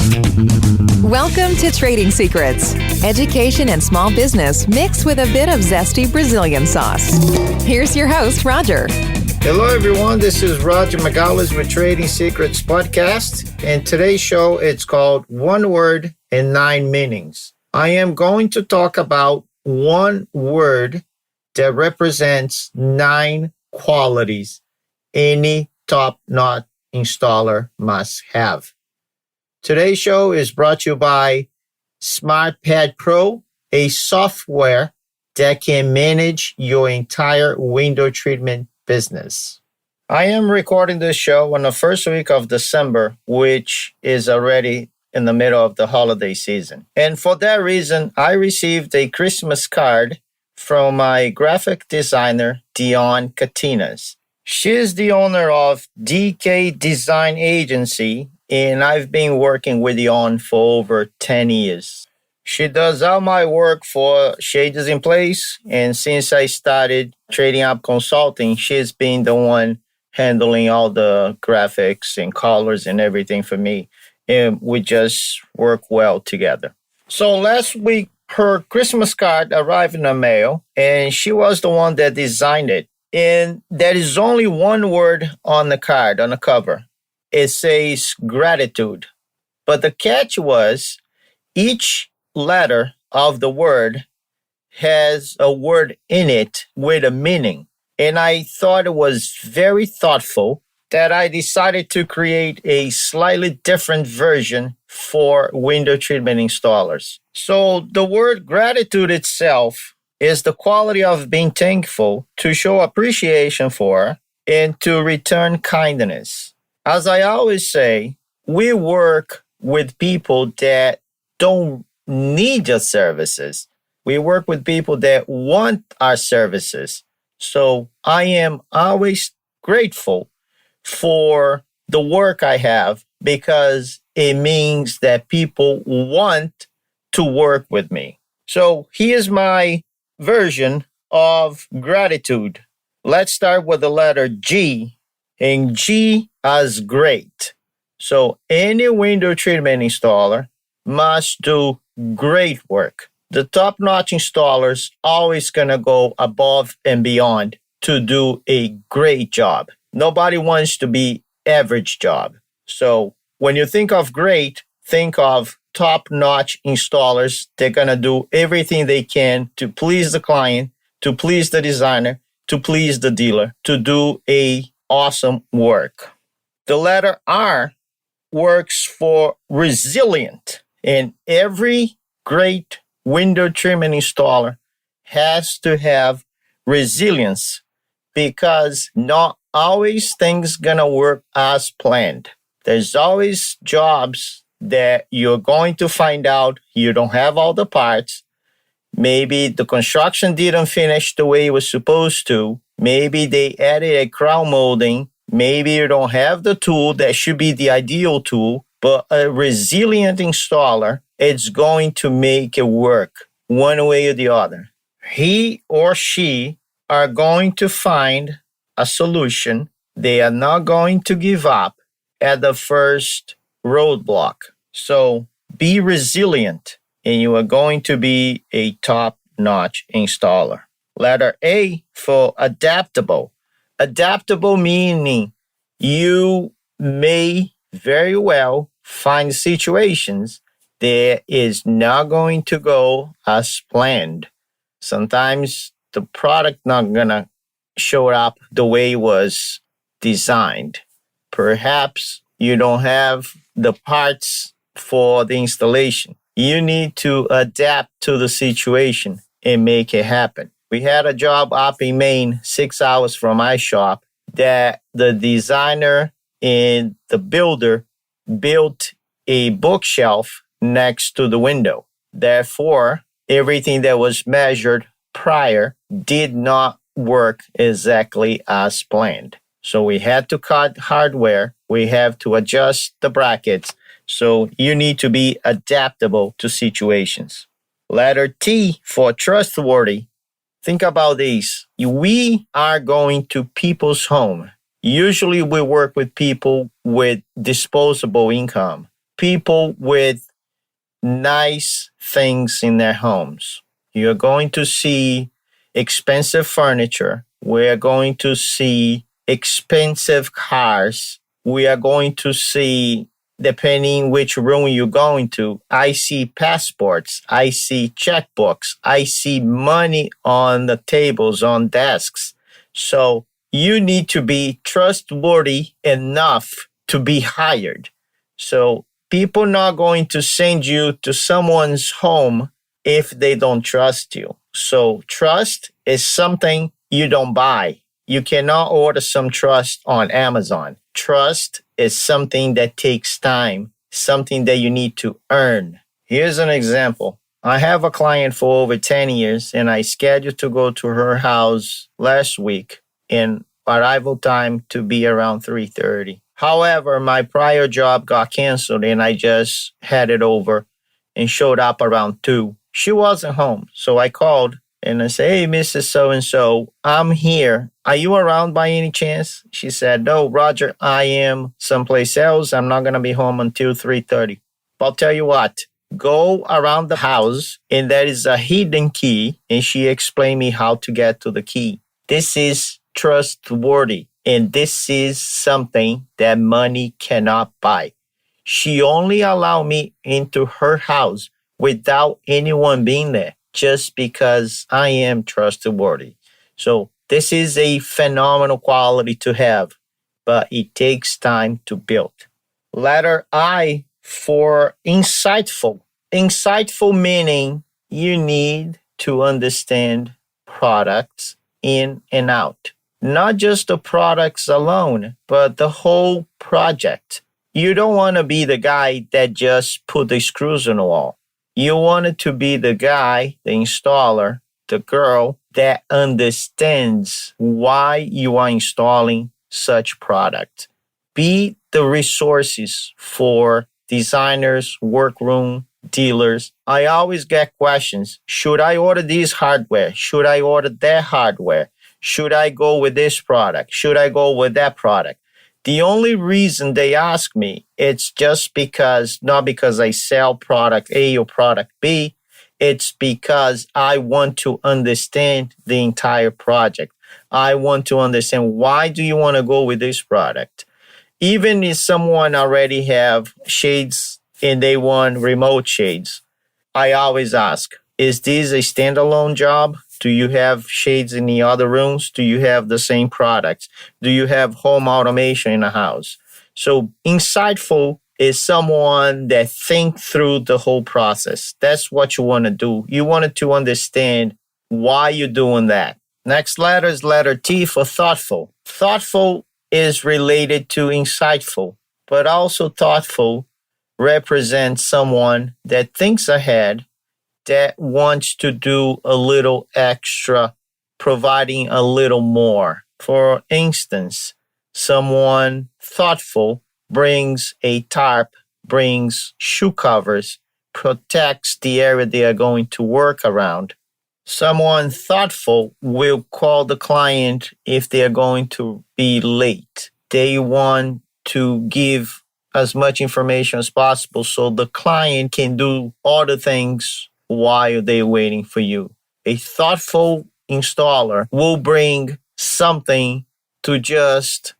Welcome to Trading Secrets, education and small business mixed with a bit of zesty Brazilian sauce. Here's your host, Roger. Hello, everyone. This is Roger Magalhães with Trading Secrets podcast. And today's show, it's called One Word and Nine Meanings. I am going to talk about one word that represents 9 qualities any top-notch installer must have. Today's show is brought to you by SmartPad Pro, a software that can manage your entire window treatment business. I am recording this show on the first week of December, which is already in the middle of the holiday season. And for that reason, I received a Christmas card from my graphic designer, Dion Catinas. She is the owner of DK Design Agency, and I've been working with Dion for over 10 years. She does all my work for Shades in Place, and since I started Trading Up Consulting, she's been the one handling all the graphics and colors and everything for me, and we just work well together. So last week, her Christmas card arrived in the mail, and she was the one that designed it. And there is only one word on the card, on the cover. It says gratitude. But the catch was each letter of the word has a word in it with a meaning. And I thought it was very thoughtful that I decided to create a slightly different version for window treatment installers. So the word gratitude itself is the quality of being thankful, to show appreciation for, and to return kindness. As I always say, we work with people that don't need your services. We work with people that want our services. So I am always grateful for the work I have, because it means that people want to work with me. So here's my version of gratitude. Let's start with the letter G, and G as great. So any window treatment installer must do great work. The top-notch installers always gonna go above and beyond to do a great job. Nobody wants to be average job. So when you think of great, think of top-notch installers. They're going to do everything they can to please the client, to please the designer, to please the dealer, to do a awesome work. The letter R works for resilient. And every great window treatment installer has to have resilience, because not always things gonna work as planned. There's always jobs that you're going to find out you don't have all the parts. Maybe the construction didn't finish the way it was supposed to. Maybe they added a crown molding. Maybe you don't have the tool that should be the ideal tool, but a resilient installer, it's going to make it work one way or the other. He or she are going to find a solution. They are not going to give up at the first roadblock. So be resilient, and you are going to be a top-notch installer. Letter A for adaptable. Adaptable meaning you may very well find situations that is not going to go as planned. Sometimes the product not gonna show up the way it was designed. Perhaps you don't have the parts for the installation. You need to adapt to the situation and make it happen. We had a job up in Maine, 6 hours from my shop, that the designer and the builder built a bookshelf next to the window. Therefore, everything that was measured prior did not work exactly as planned. So we had to cut hardware. We have to adjust the brackets. So you need to be adaptable to situations. Letter T for trustworthy. Think about this. We are going to people's home. Usually we work with people with disposable income. people with nice things in their homes. You're going to see expensive furniture. We're going to see expensive cars. We are going to see, depending which room you're going to, I see passports. I see checkbooks. I see money on the tables, on desks. So you need to be trustworthy enough to be hired. So people not going to send you to someone's home if they don't trust you. So trust is something you don't buy. You cannot order some trust on Amazon. Trust is something that takes time, something that you need to earn. Here's an example. I have a client for over 10 years, and I scheduled to go to her house last week, and arrival time to be around 3:30. However, my prior job got canceled, and I just headed over and showed up around 2. She wasn't home, so I called and I said, "Hey, Mrs. So-and-so, I'm here. Are you around by any chance?" She said, "No, Roger, I am someplace else. I'm not going to be home until 3:30. I'll tell you what, go around the house and there is a hidden key." And she explained me how to get to the key. This is trustworthy, and this is something that money cannot buy. She only allowed me into her house without anyone being there, just because I am trustworthy. So this is a phenomenal quality to have, but it takes time to build. Letter I for insightful. Insightful meaning you need to understand products in and out. Not just the products alone, but the whole project. You don't want to be the guy that just put the screws on the wall. You want it to be the guy, the installer, the girl that understands why you are installing such product. Be the resources for designers, workroom, dealers. I always get questions. Should I order this hardware? Should I order that hardware? Should I go with this product? Should I go with that product? The only reason they ask me, it's just because, not because I sell product A or product B, it's because I want to understand the entire project. I want to understand, why do you want to go with this product? Even if someone already have shades and they want remote shades, I always ask, is this a standalone job? Do you have shades in the other rooms? Do you have the same products? Do you have home automation in the house? So insightful is someone that think through the whole process. That's what you want to do. You want to understand why you're doing that. Next letter is letter T for thoughtful. Thoughtful is related to insightful, but also thoughtful represents someone that thinks ahead, that wants to do a little extra, providing a little more. For instance, someone thoughtful brings a tarp, brings shoe covers, protects the area they are going to work around. Someone thoughtful will call the client if they are going to be late. They want to give as much information as possible so the client can do other things while they're waiting for you. A thoughtful installer will bring something to just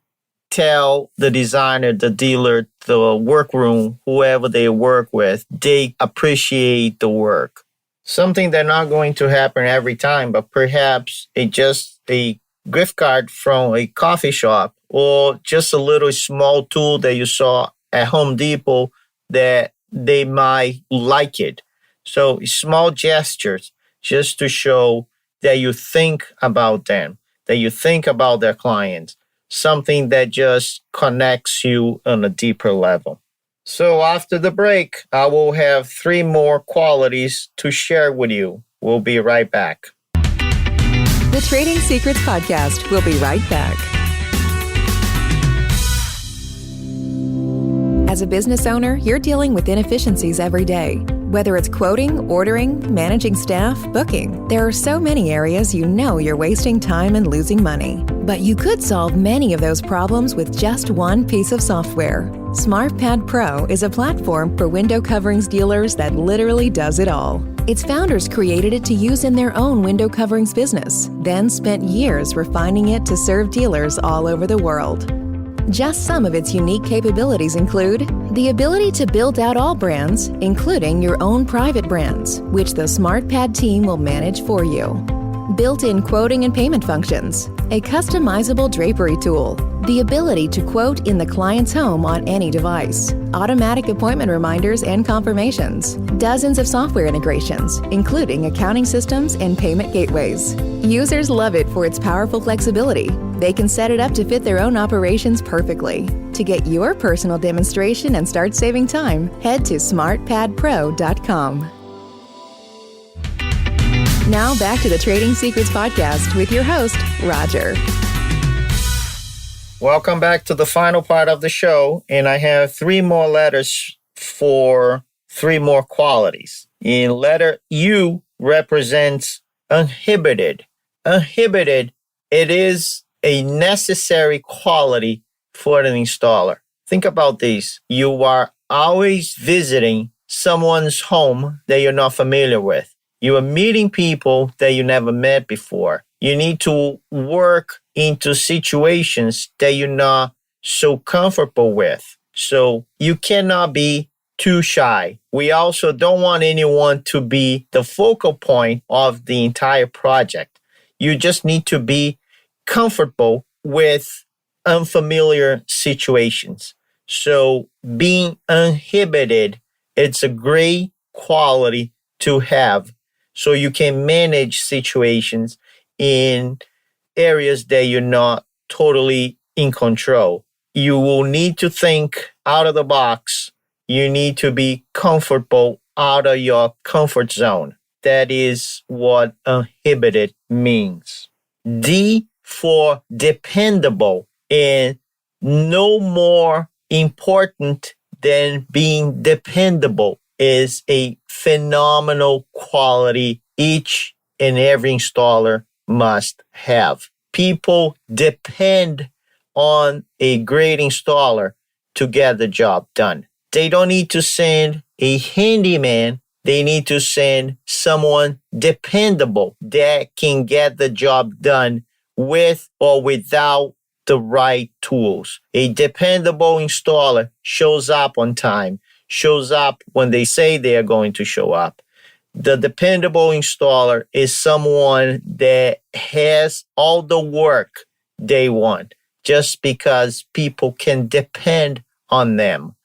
tell the designer, the dealer, the workroom, whoever they work with, they appreciate the work. Something that's not going to happen every time, but perhaps it's just a gift card from a coffee shop, or just a little small tool that you saw at Home Depot that they might like it. So small gestures just to show that you think about them, that you think about their clients, something that just connects you on a deeper level. So after the break, I will have 3 more qualities to share with you. We'll be right back. The Trading Secrets Podcast will be right back. As a business owner, you're dealing with inefficiencies every day. Whether it's quoting, ordering, managing staff, booking, there are so many areas you know you're wasting time and losing money. But you could solve many of those problems with just one piece of software. SmartPad Pro is a platform for window coverings dealers that literally does it all. Its founders created it to use in their own window coverings business, then spent years refining it to serve dealers all over the world. Just some of its unique capabilities include the ability to build out all brands, including your own private brands, which the SmartPad team will manage for you. Built-in quoting and payment functions, a customizable drapery tool, the ability to quote in the client's home on any device, automatic appointment reminders and confirmations, dozens of software integrations, including accounting systems and payment gateways. Users love it for its powerful flexibility. They can set it up to fit their own operations perfectly. To get your personal demonstration and start saving time, head to smartpadpro.com. Now back to the Trading Secrets Podcast with your host, Roger. Welcome back to the final part of the show, and I have 3 more letters for 3 more qualities. In letter U represents uninhibited. Uninhibited, it is a necessary quality for an installer. Think about this. You are always visiting someone's home that you're not familiar with. You are meeting people that you never met before. You need to work into situations that you're not so comfortable with. So you cannot be too shy. We also don't want anyone to be the focal point of the entire project. You just need to be comfortable with unfamiliar situations. So being uninhibited, it's a great quality to have. So you can manage situations in areas that you're not totally in control. You will need to think out of the box. You need to be comfortable out of your comfort zone. That is what uninhibited means. D for dependable, and no more important than being dependable is a phenomenal quality each and every installer must have. People depend on a great installer to get the job done. They don't need to send a handyman. They need to send someone dependable that can get the job done with or without the right tools. A dependable installer shows up on time, shows up when they say they are going to show up. The dependable installer is someone that has all the work they want just because people can depend on them.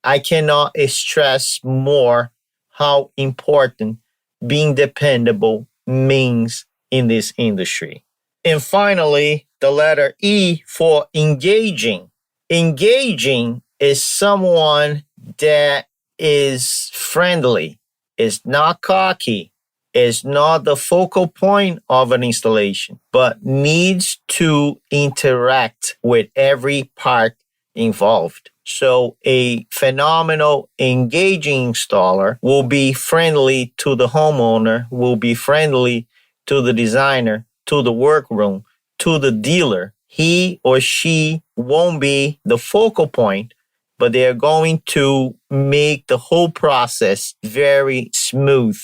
I cannot stress more how important being dependable means in this industry. And finally, the letter E for engaging. Engaging is someone that is friendly, is not cocky, is not the focal point of an installation, but needs to interact with every part involved. So a phenomenal, engaging installer will be friendly to the homeowner, will be friendly to the designer, to the workroom, to the dealer. He or she won't be the focal point, but they are going to make the whole process very smooth.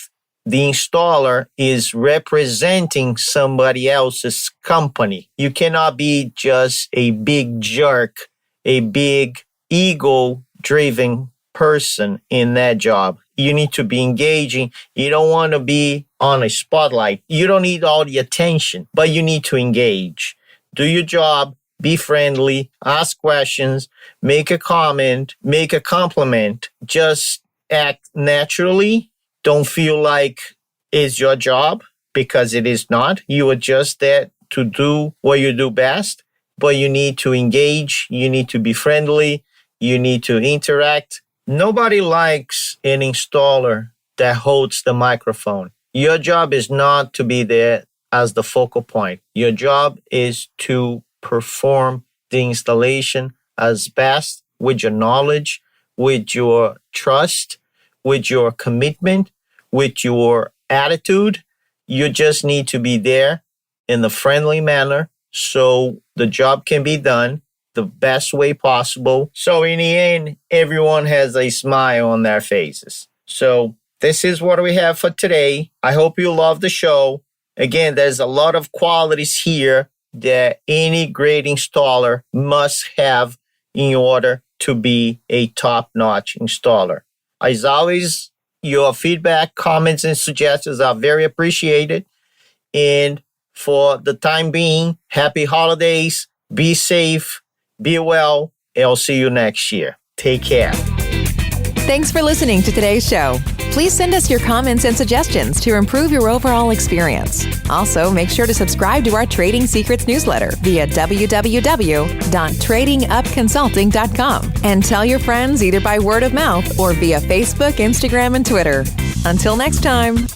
The installer is representing somebody else's company. You cannot be just a big jerk, a big ego-driven person in that job. You need to be engaging. You don't want to be on a spotlight. You don't need all the attention, but you need to engage. Do your job. Be friendly, ask questions, make a comment, make a compliment. Just act naturally. Don't feel like it's your job, because it is not. You are just there to do what you do best, but you need to engage. You need to be friendly. You need to interact. Nobody likes an installer that holds the microphone. Your job is not to be there as the focal point. Your job is to perform the installation as best with your knowledge, with your trust, with your commitment, with your attitude. You just need to be there in a friendly manner so the job can be done the best way possible. So in the end, everyone has a smile on their faces. So this is what we have for today. I hope you love the show. Again, there's a lot of qualities here that any great installer must have in order to be a top-notch installer. As always, your feedback, comments, and suggestions are very appreciated. And for the time being, happy holidays, be safe, be well, and I'll see you next year. Take care. Thanks for listening to today's show. Please send us your comments and suggestions to improve your overall experience. Also, make sure to subscribe to our Trading Secrets newsletter via www.tradingupconsulting.com and tell your friends either by word of mouth or via Facebook, Instagram, and Twitter. Until next time.